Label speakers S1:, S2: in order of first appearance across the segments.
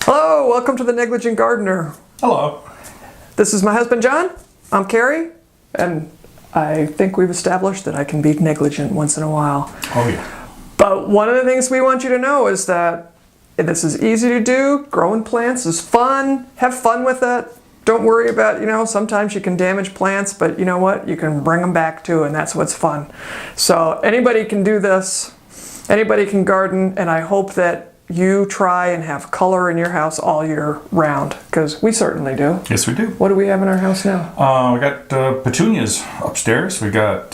S1: Hello, welcome to the Negligent Gardener.
S2: Hello.
S1: This is my husband John. I'm Kerry, and I think we've established that I can be negligent once in a while.
S2: Oh yeah.
S1: But one of the things we want you to know is that this is easy to do. Growing plants is fun. Have fun with it. Don't worry about, sometimes you can damage plants, but you know what? You can bring them back too, and that's what's fun. So anybody can do this. Anybody can garden, and I hope that you try and have color in your house all year round, because we certainly do.
S2: Yes, we do.
S1: What do we have in our house now?
S2: We got petunias upstairs. We got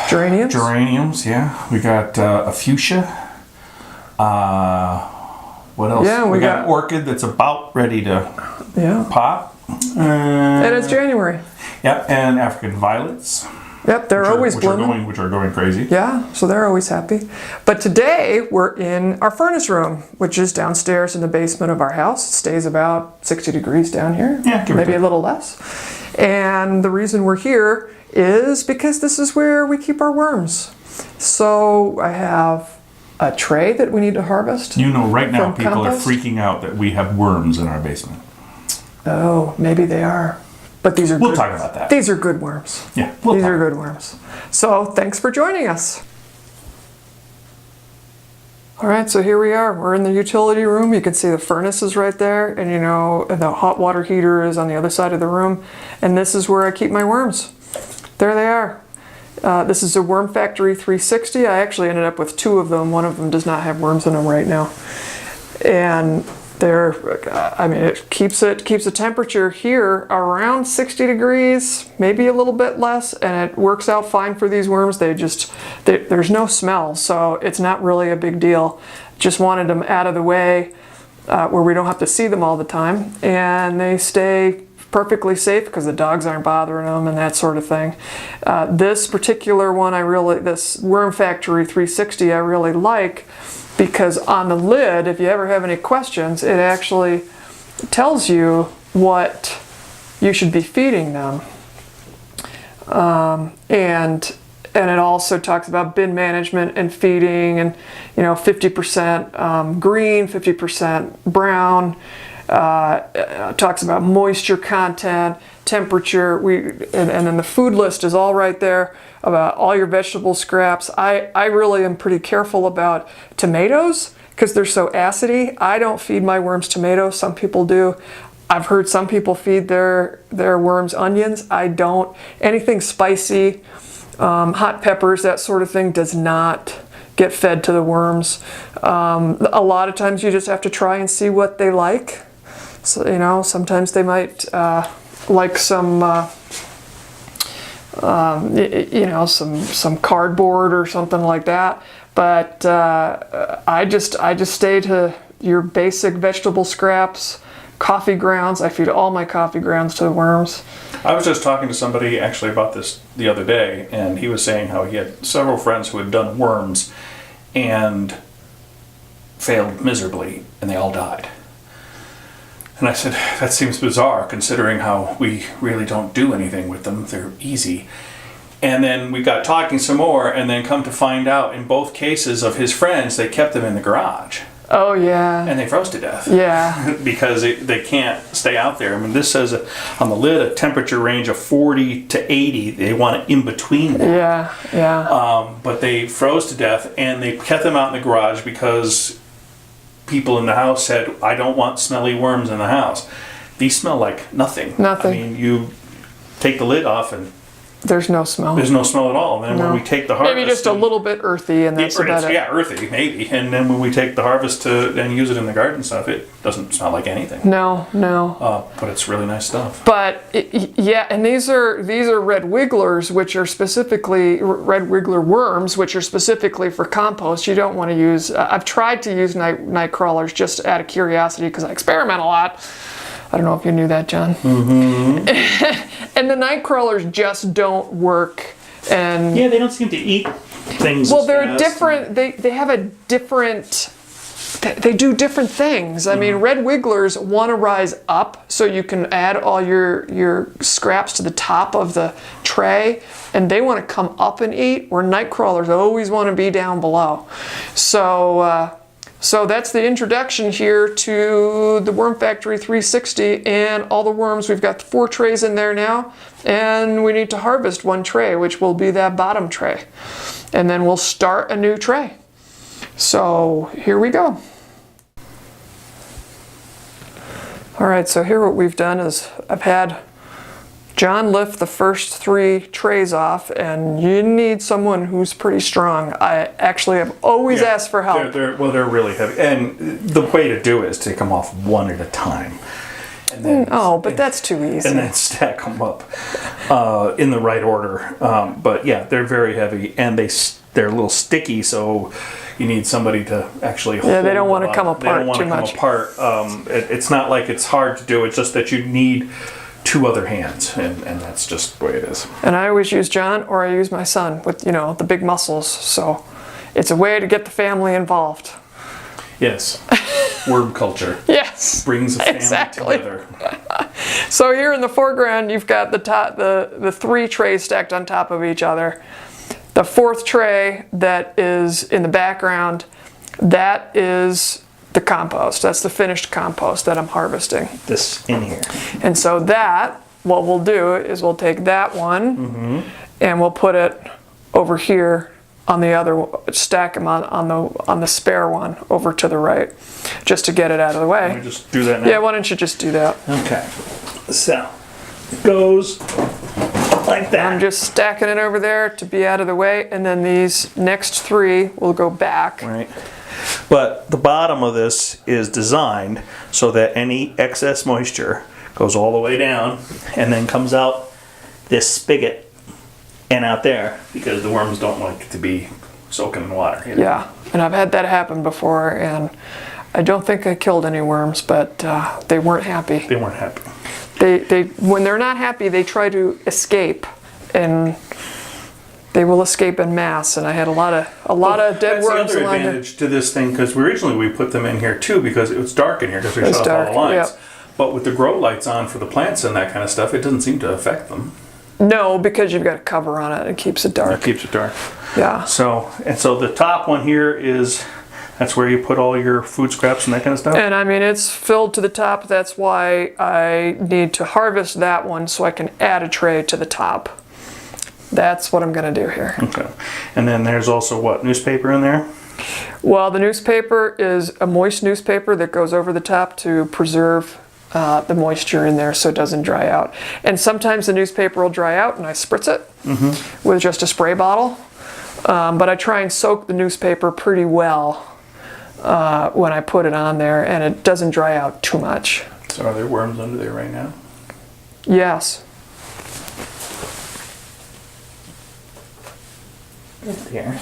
S1: Geraniums?
S2: geraniums, yeah. We got a fuchsia. What else?
S1: Yeah,
S2: we got an orchid that's about ready to pop.
S1: And it's January.
S2: Yep, and African violets.
S1: Yep, they're always blooming.
S2: Which are going crazy.
S1: Yeah, so they're always happy. But today we're in our furnace room, which is downstairs in the basement of our house. It stays about 60 degrees down here.
S2: Yeah,
S1: maybe a little less. And the reason we're here is because this is where we keep our worms. So I have a tray that we need to harvest.
S2: Right now people
S1: compost.
S2: are freaking out that we have worms in our basement.
S1: Oh, maybe they are. But these are
S2: We'll talk about that.
S1: These are good worms.
S2: Yeah,
S1: these are good worms. So thanks for joining us. All right, so here we are. We're in the utility room. You can see the furnace is right there, and the hot water heater is on the other side of the room. And this is where I keep my worms. There they are. This is a Worm Factory 360. I actually ended up with two of them. One of them does not have worms in them right now. And it keeps the temperature here around 60 degrees, maybe a little bit less, and it works out fine for these worms. There's no smell, so it's not really a big deal. Just wanted them out of the way where we don't have to see them all the time, and they stay perfectly safe because the dogs aren't bothering them and that sort of thing. This particular one, this Worm Factory 360, I really like, because on the lid, if you ever have any questions, it actually tells you what you should be feeding them. And it also talks about bin management and feeding, and 50% green, 50% brown. Talks about moisture content, temperature, and then the food list is all right there about all your vegetable scraps. I really am pretty careful about tomatoes because they're so acidy. I don't feed my worms tomatoes. Some people do. I've heard some people feed their worms onions. I don't. Anything spicy, hot peppers, that sort of thing does not get fed to the worms. A lot of times you just have to try and see what they like. So, sometimes they might like some cardboard or something like that. But I just stay to your basic vegetable scraps, coffee grounds. I feed all my coffee grounds to the worms.
S2: I was just talking to somebody actually about this the other day, and he was saying how he had several friends who had done worms and failed miserably, and they all died. And I said, that seems bizarre considering how we really don't do anything with them. They're easy. And then we got talking some more, and then come to find out in both cases of his friends, they kept them in the garage.
S1: Oh, yeah.
S2: And they froze to death.
S1: Yeah.
S2: Because they can't stay out there. I mean, this says on the lid a temperature range of 40 to 80. They want it in between that.
S1: Yeah.
S2: But they froze to death, and they kept them out in the garage because people in the house said, I don't want smelly worms in the house. These smell like nothing.
S1: Nothing.
S2: I mean, you take the lid off and
S1: there's no smell.
S2: There's no smell at all. And then when we take the harvest,
S1: maybe just a little bit earthy, and that's about it.
S2: Yeah, earthy maybe. And then when we take the harvest and use it in the garden stuff, it doesn't smell like anything.
S1: No.
S2: But it's really nice stuff.
S1: But and these are red wigglers, which are specifically red wiggler worms, which are specifically for compost. You don't want to use. I've tried to use night crawlers just out of curiosity because I experiment a lot. I don't know if you knew that, John.
S2: Mm-hmm.
S1: And the night crawlers just don't work. And
S2: yeah, they don't seem to eat things.
S1: Well, they're different. They have a different. They do different things. I mean, red wigglers want to rise up so you can add all your scraps to the top of the tray, and they want to come up and eat, where night crawlers always want to be down below. So So that's the introduction here to the Worm Factory 360 and all the worms. We've got 4 trays in there now, and we need to harvest 1 tray, which will be that bottom tray. And then we'll start a new tray. So here we go. All right, so here what we've done is I've had John lift the first 3 trays off, and you need someone who's pretty strong. I actually have always asked for help.
S2: They're really heavy. And the way to do it is take them off one at a time. And then,
S1: but that's too easy.
S2: And then stack them up in the right order. But yeah, they're very heavy, and they're a little sticky, so you need somebody to actually hold them.
S1: They don't want to come apart too much.
S2: They don't want to come apart. It's not like it's hard to do. It's just that you need 2 other hands, and that's just the way it is.
S1: And I always use John, or I use my son with, the big muscles. So it's a way to get the family involved.
S2: Yes. Worm culture.
S1: Yes.
S2: Brings a family together.
S1: So here in the foreground, you've got the 3 trays stacked on top of each other. The 4th tray that is in the background, that is the compost. That's the finished compost that I'm harvesting.
S2: This in here.
S1: And so what we'll do is we'll take that one and we'll put it over here on the other, stack them on the spare one over to the right, just to get it out of the way.
S2: Let me just do that now.
S1: Yeah, why don't you just do that?
S2: Okay. So it goes like that.
S1: I'm just stacking it over there to be out of the way, and then these next 3 will go back.
S2: Right. But the bottom of this is designed so that any excess moisture goes all the way down and then comes out this spigot and out there, because the worms don't like to be soaking in water.
S1: Yeah, and I've had that happen before, and I don't think I killed any worms, but they weren't happy.
S2: They weren't happy.
S1: They when they're not happy, they try to escape, and they will escape en masse. And I had a lot of dead worms.
S2: That's the other advantage to this thing, because originally we put them in here too because it was dark in here because we shut off all the lights.
S1: Yep.
S2: But with the grow lights on for the plants and that kind of stuff, it doesn't seem to affect them.
S1: No, because you've got a cover on it. It keeps it dark.
S2: It keeps it dark.
S1: Yeah.
S2: So the top one here is, that's where you put all your food scraps and that kind of stuff?
S1: And I mean, it's filled to the top. That's why I need to harvest that one so I can add a tray to the top. That's what I'm going to do here.
S2: Okay. And then there's also what, newspaper in there?
S1: Well, the newspaper is a moist newspaper that goes over the top to preserve the moisture in there so it doesn't dry out. And sometimes the newspaper will dry out and I spritz it with just a spray bottle. But I try and soak the newspaper pretty well when I put it on there, and it doesn't dry out too much.
S2: So are there worms under there right now?
S1: Yes.
S2: Here.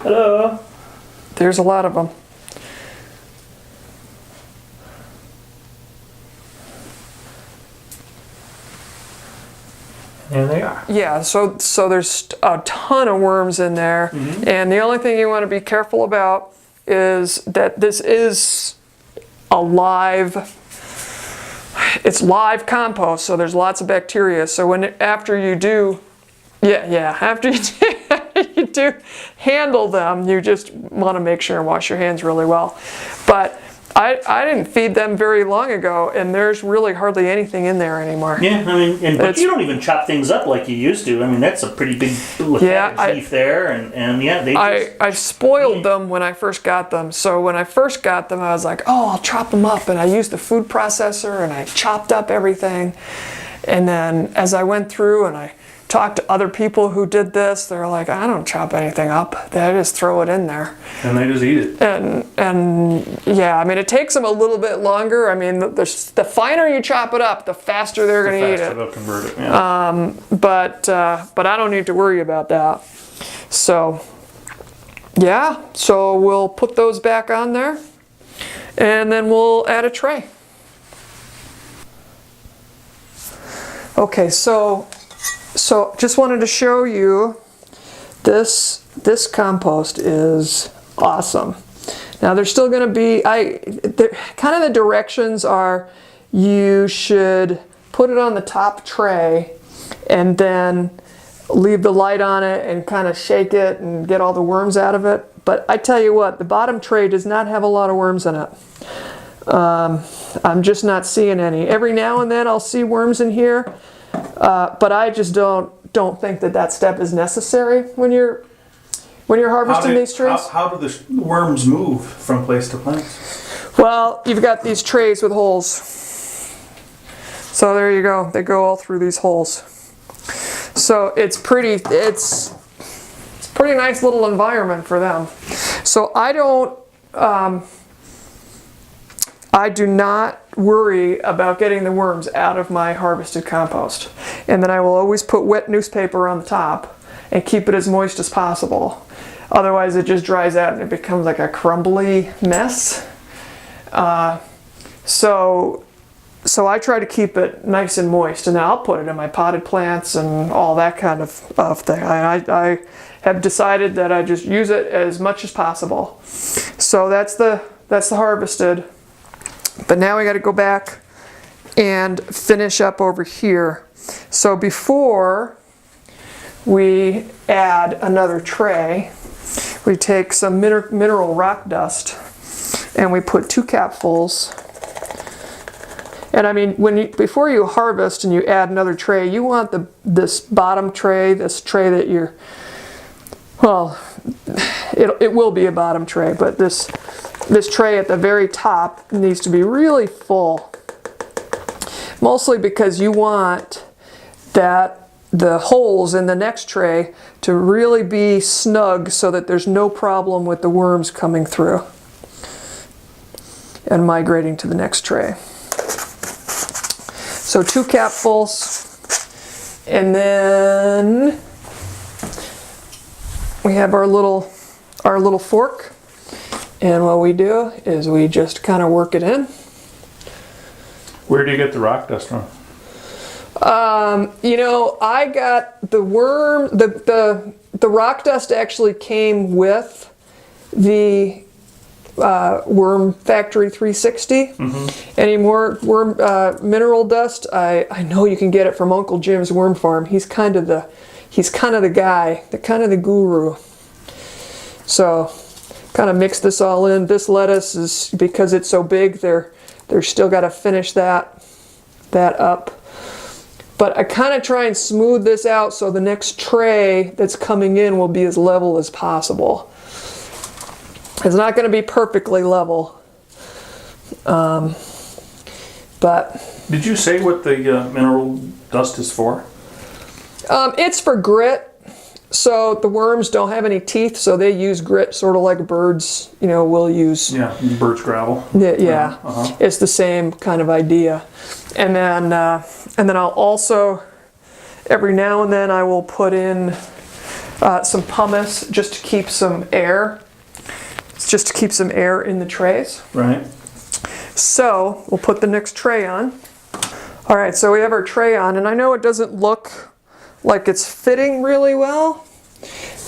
S2: Hello.
S1: There's a lot of them.
S2: There they are.
S1: Yeah, so there's a ton of worms in there, and the only thing you want to be careful about is that this is a live compost, so there's lots of bacteria. So after you do you do handle them, you just want to make sure and wash your hands really well. But I didn't feed them very long ago, and there's really hardly anything in there anymore.
S3: Yeah, I mean, but you don't even chop things up like you used to. I mean, that's a pretty big leaf there, and yeah, they just...
S1: I spoiled them when I first got them. So when I first got them, I was like, oh, I'll chop them up, and I used the food processor, and I chopped up everything. And then as I went through and I talked to other people who did this, they're like, I don't chop anything up. They just throw it in there.
S2: And they just eat it.
S1: And yeah, I mean, it takes them a little bit longer. I mean, the finer you chop it up, the faster they're going to eat it.
S2: They'll convert it, yeah.
S1: But I don't need to worry about that. So yeah, so we'll put those back on there, and then we'll add a tray. Okay, so just wanted to show you this compost is awesome. Now there's still going to be, kind of the directions are you should put it on the top tray and then leave the light on it and kind of shake it and get all the worms out of it. But I tell you what, the bottom tray does not have a lot of worms in it. I'm just not seeing any. Every now and then I'll see worms in here, but I just don't think that step is necessary when you're harvesting these trees.
S2: How do the worms move from place to place?
S1: Well, you've got these trays with holes. So there you go. They go all through these holes. So it's pretty nice little environment for them. So I do not worry about getting the worms out of my harvested compost. And then I will always put wet newspaper on the top and keep it as moist as possible. Otherwise it just dries out and it becomes like a crumbly mess. So I try to keep it nice and moist, and then I'll put it in my potted plants and all that kind of thing. I have decided that I just use it as much as possible. So that's the harvested. But now we got to go back and finish up over here. So before we add another tray, we take some mineral rock dust and we put 2 capfuls. And I mean, before you harvest and you add another tray, you want this bottom tray, this tray that you're, well, it will be a bottom tray, but this tray at the very top needs to be really full. Mostly because you want the holes in the next tray to really be snug so that there's no problem with the worms coming through and migrating to the next tray. So 2 capfuls, and then we have our little fork, and what we do is we just kind of work it in.
S2: Where do you get the rock dust from?
S1: You know, I got the rock dust actually came with the Worm Factory 360. Mm-hmm. Any more worm mineral dust? I know you can get it from Uncle Jim's Worm Farm. He's kind of the guy, the guru. So, kind of mix this all in. This lettuce is, because it's so big, they're still got to finish that up. But I kind of try and smooth this out so the next tray that's coming in will be as level as possible. It's not going to be perfectly level, but...
S2: Did you say what the mineral dust is for?
S1: It's for grit. So the worms don't have any teeth, so they use grit, sort of like birds, will use.
S2: Yeah, birch gravel.
S1: Yeah.
S2: Uh-huh.
S1: It's the same kind of idea. And then I'll also, every now and then, I will put in some pumice just to keep some air. Just to keep some air in the trays.
S2: Right.
S1: So we'll put the next tray on. All right, so we have our tray on, and I know it doesn't look like it's fitting really well,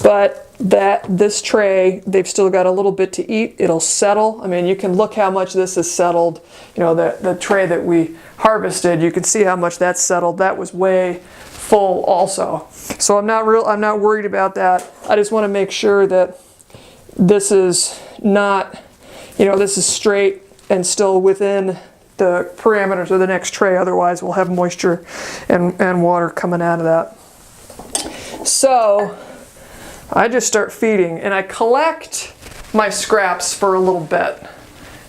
S1: but this tray, they've still got a little bit to eat. It'll settle. I mean, you can look how much this is settled. The tray that we harvested, you can see how much that's settled. That was way full also. So I'm not worried about that. I just want to make sure that this is not, this is straight and still within the parameters of the next tray. Otherwise we'll have moisture and water coming out of that. So I just start feeding, and I collect my scraps for a little bit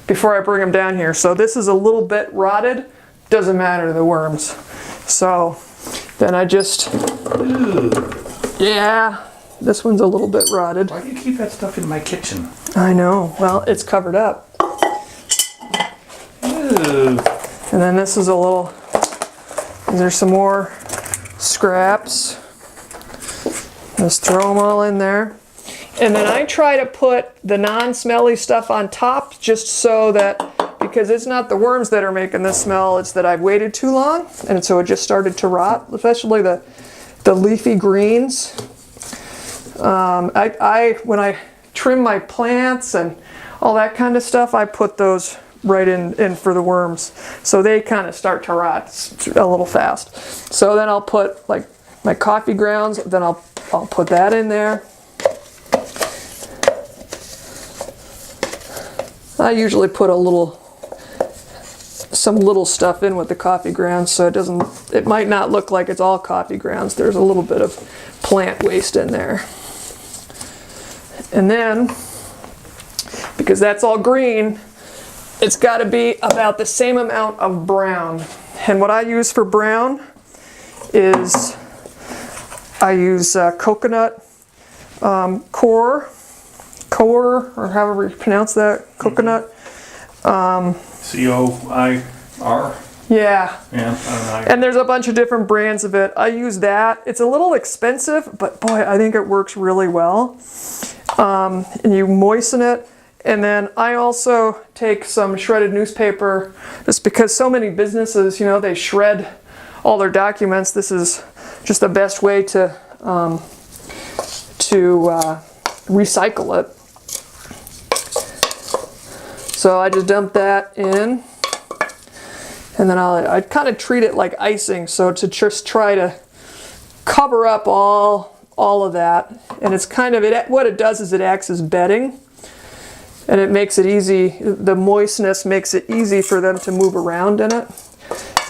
S1: before I bring them down here. So this is a little bit rotted, doesn't matter to the worms. So then I just, yeah, this one's a little bit rotted.
S2: Why do you keep that stuff in my kitchen?
S1: I know, well, it's covered up.
S2: Ew.
S1: And then this is a little, there's some more scraps. Just throw them all in there. And then I try to put the non-smelly stuff on top, just so that, because it's not the worms that are making this smell, it's that I've waited too long, and so it just started to rot, especially the leafy greens. When I trim my plants and all that kind of stuff, I put those right in for the worms, so they kind of start to rot a little fast. So then I'll put like my coffee grounds, then I'll put that in there. I usually put some little stuff in with the coffee grounds, so it might not look like it's all coffee grounds. There's a little bit of plant waste in there. And then, because that's all green, it's got to be about the same amount of brown. And what I use for brown is I use coconut core, or however you pronounce that, coconut.
S2: COIR.
S1: Yeah.
S2: Yeah, I don't know.
S1: And there's a bunch of different brands of it. I use that. It's a little expensive, but boy, I think it works really well. And you moisten it. And then I also take some shredded newspaper, just because so many businesses, you know, they shred all their documents. This is just the best way to recycle it. So I just dump that in, and then I kind of treat it like icing, so to just try to cover up all of that. And it's kind of, what it does is it acts as bedding, and it makes it easy, the moistness makes it easy for them to move around in it,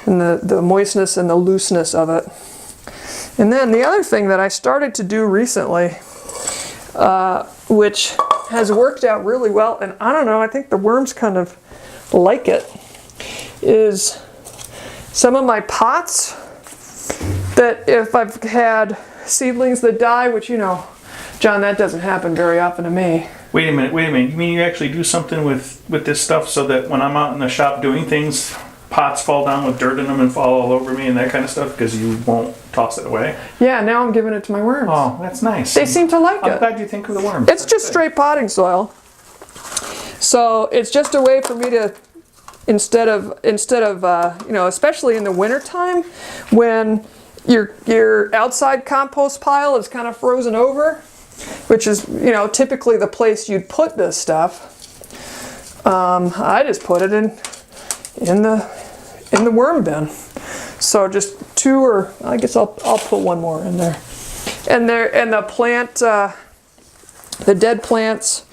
S1: and the moistness and the looseness of it. And then the other thing that I started to do recently, which has worked out really well, and I don't know, I think the worms kind of like it, is some of my pots that if I've had seedlings that die, which, you know, John, that doesn't happen very often to me.
S2: Wait a minute. You mean you actually do something with this stuff so that when I'm out in the shop doing things, pots fall down with dirt in them and fall all over me and that kind of stuff because you won't toss it away?
S1: Yeah, now I'm giving it to my worms.
S2: Oh, that's nice.
S1: They seem to like it.
S2: I'm glad you think of the worms.
S1: It's just straight potting soil. So it's just a way for me to, instead of you know, especially in the wintertime when your outside compost pile is kind of frozen over, which is, you know, typically the place you'd put this stuff. I just put it in the worm bin. So just two, or I guess I'll put one more in there. And the plant, the dead plants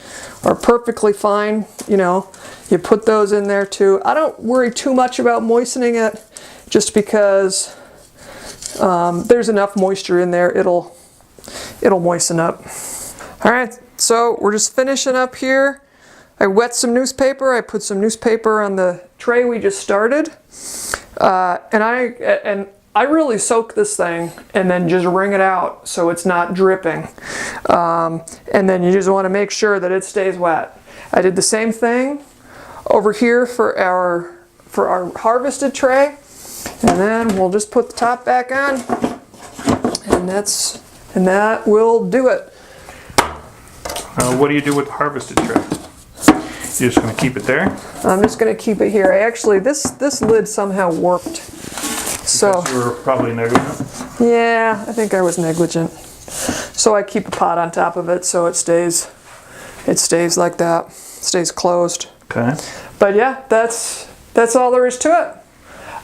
S1: are perfectly fine. You know, you put those in there too. I don't worry too much about moistening it, just because there's enough moisture in there. It'll moisten up. All right, so we're just finishing up here. I wet some newspaper. I put some newspaper on the tray we just started, and I really soak this thing and then just wring it out so it's not dripping. And then you just want to make sure that it stays wet. I did the same thing over here for our harvested tray, and then we'll just put the top back on, and that will do it.
S2: What do you do with the harvested tray? You're just going to keep it there?
S1: I'm just going to keep it here. Actually, this lid somehow warped. So
S2: you were probably negligent.
S1: Yeah, I think I was negligent. So I keep a pot on top of it so it stays like that. Stays closed.
S2: Okay.
S1: But yeah, that's all there is to it.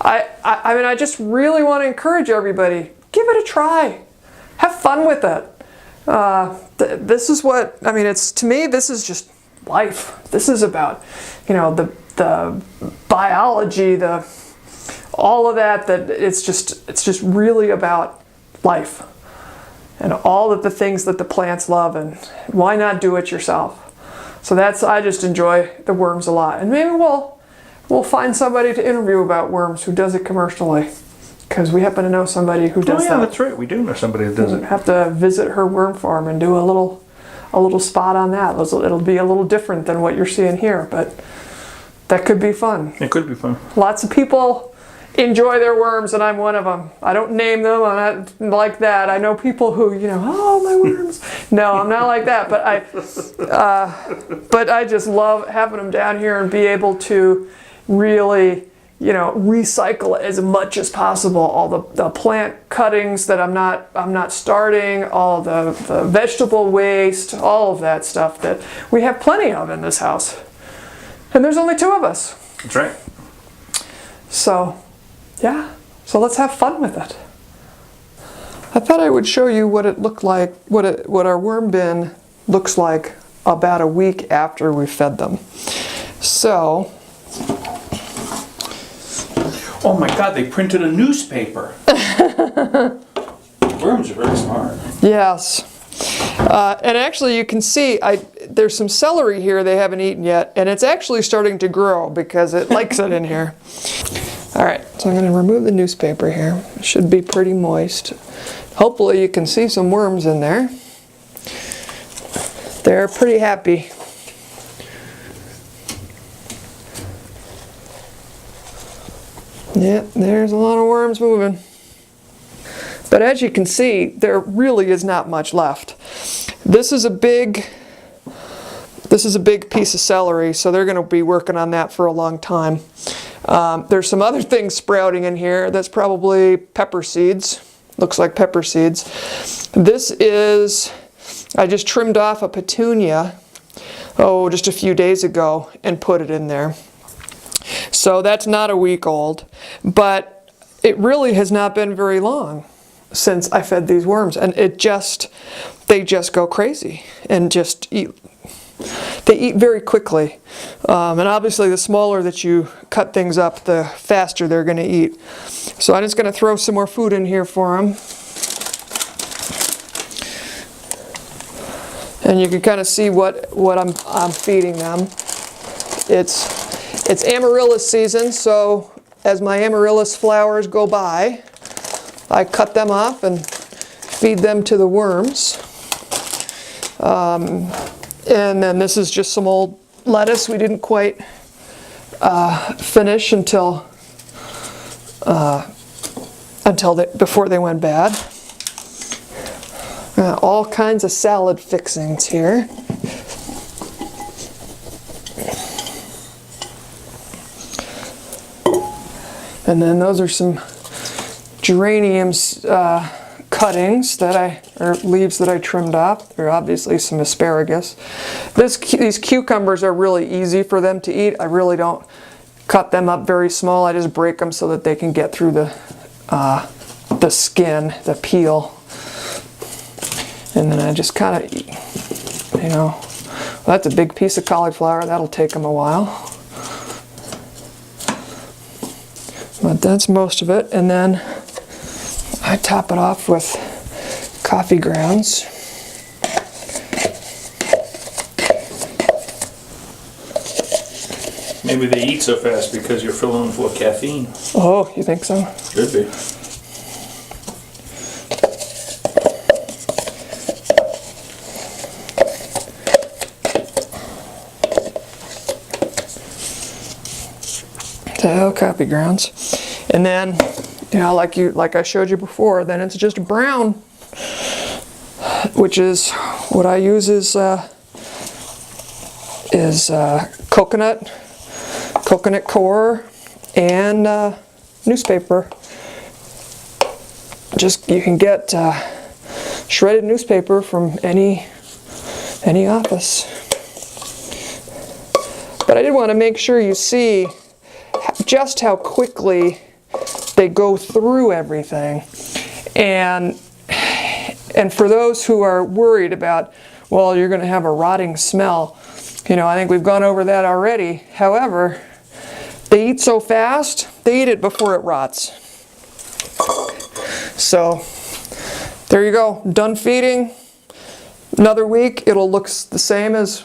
S1: I mean, I just really want to encourage everybody, give it a try. Have fun with it. This is what, I mean, to me, this is just life. This is about, you know, the biology, all of that it's just really about life and all of the things that the plants love, and why not do it yourself? So I just enjoy the worms a lot, and maybe we'll find somebody to interview about worms who does it commercially, because we happen to know somebody who does that.
S2: Oh yeah, that's right. We do know somebody that does it.
S1: Have to visit her worm farm and do a little spot on that. It'll be a little different than what you're seeing here, but that could be fun.
S2: It could be fun.
S1: Lots of people enjoy their worms, and I'm one of them. I don't name them. I'm not like that. I know people who, you know, oh, my worms. No, I'm not like that. But I just love having them down here and be able to really, you know, recycle as much as possible. All the plant cuttings that I'm not starting, all the vegetable waste, all of that stuff that we have plenty of in this house. And there's only two of us.
S2: That's right.
S1: So, yeah. So let's have fun with it. I thought I would show you what it looked like, what our worm bin looks like about a week after we fed them. So,
S2: Oh my God, they printed a newspaper.
S3: Worms are very smart.
S1: yes. And actually you can see there's some celery here they haven't eaten yet, and it's actually starting to grow because it likes it in here. All right, so I'm going to remove the newspaper here. It should be pretty moist. Hopefully you can see some worms in there. They're pretty happy. Yeah, there's a lot of worms moving. But as you can see, there really is not much left. This is a big piece of celery, so they're going to be working on that for a long time. There's some other things sprouting in here. That's probably pepper seeds. Looks like pepper seeds. This is, I just trimmed off a petunia, just a few days ago and put it in there. So that's not a week old, but it really has not been very long since I fed these worms, and they just go crazy and just eat. They eat very quickly, and obviously the smaller that you cut things up, the faster they're going to eat. So I'm just going to throw some more food in here for them. And you can kind of see what I'm feeding them. It's amaryllis season, so as my amaryllis flowers go by, I cut them off and feed them to the worms. And then this is just some old lettuce we didn't quite finish before they went bad. All kinds of salad fixings here. And then those are some geraniums cuttings or leaves that I trimmed off. There are obviously some asparagus. These cucumbers are really easy for them to eat. I really don't cut them up very small. I just break them so that they can get through the skin, the peel. And then I just kind of, well, that's a big piece of cauliflower. That'll take them a while. But that's most of it. And then I top it off with coffee grounds.
S3: Maybe they eat so fast because you're filling them full of caffeine.
S1: Oh, you think so?
S3: Should be.
S1: So, coffee grounds. And then, like I showed you before, then it's just brown, which is what I use is coconut core and newspaper. You can get shredded newspaper from any office. But I did want to make sure you see just how quickly they go through everything. And for those who are worried about, well, you're going to have a rotting smell, I think we've gone over that already. However, they eat so fast, they eat it before it rots. So there you go, done feeding. Another week, it'll look the same as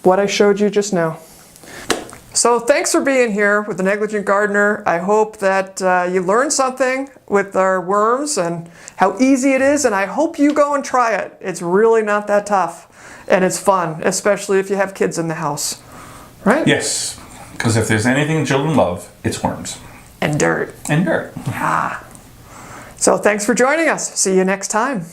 S1: what I showed you just now. So thanks for being here with the Negligent Gardener. I hope that you learned something with our worms and how easy it is, and I hope you go and try it. It's really not that tough, and it's fun, especially if you have kids in the house, right?
S2: Yes, because if there's anything children love, it's worms.
S1: And dirt.
S2: And dirt.
S1: So thanks for joining us. See you next time.